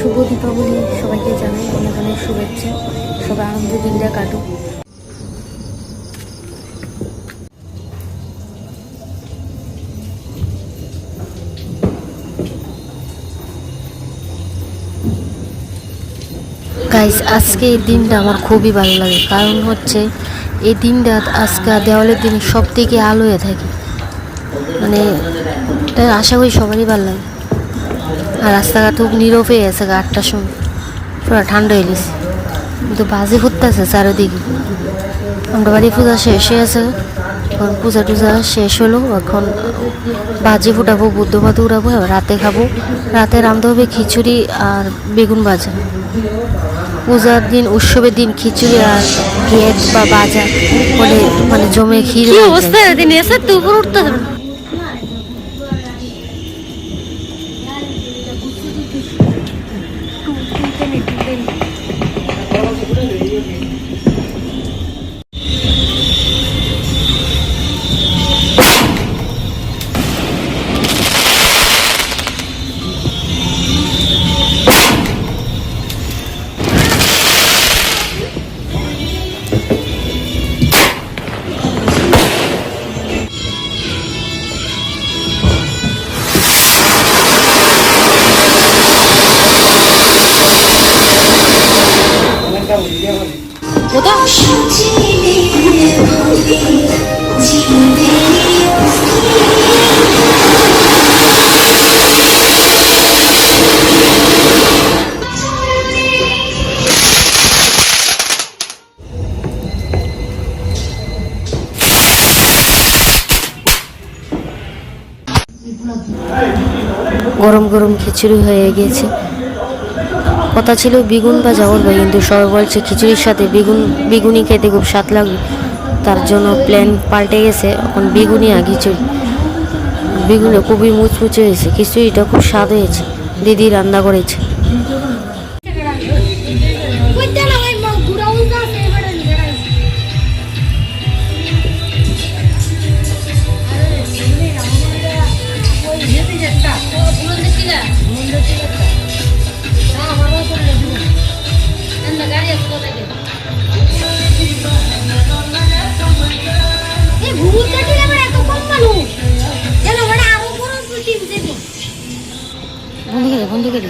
শুভ দীপাবলি সবাইকে জানাই অনেক অনেক শুভেচ্ছা। সবাই আনন্দ দিনটা কাটুক। গাইস, আজকে এই দিনটা আমার খুবই ভালো লাগে, কারণ হচ্ছে এই দিনটা আজকে দেওয়ালের দিন সব থেকে আলো হয়ে থাকে, মানে তাই আশা করি সবারই ভালো লাগে। আর রাস্তাঘাট খুব নীরব হয়ে গেছে, 8টার সময় পুরো ঠান্ডা হয়ে গেছে, কিন্তু বাজে ফুটতেছে চারিদিকে। আমরা বাড়ি পূজা শেষ হয়ে আছে, এখন পূজা টুজা শেষ হলো, এখন বাজি ফুটাবো, বুদ্ধ পাতা উড়াবো, রাতে খাবো। রাতে রাঁধতে হবে খিচুড়ি আর বেগুন ভাজা। পূজার দিন, উৎসবের দিন খিচুড়ি আর কেক বা ভাজা হলে মানে জমে ক্ষীর অবস্থা দিন এসে দুপুর উঠতে হবে। গরম গরম খিচুড়ি হয়ে গিয়েছে। কথা ছিল বেগুন ভাজা করবে, কিন্তু সবাই বলছে খিচুড়ির সাথে বেগুনি খেতে খুব স্বাদ লাগবে, তার জন্য প্ল্যান পাল্টে গেছে। এখন বেগুনি আর খিচুড়ি। বেগুনে খুবই মুচমুচে হয়েছে, খিচুড়িটা খুব স্বাদ হয়েছে, দিদি রান্না করেছে। বন্ধু করে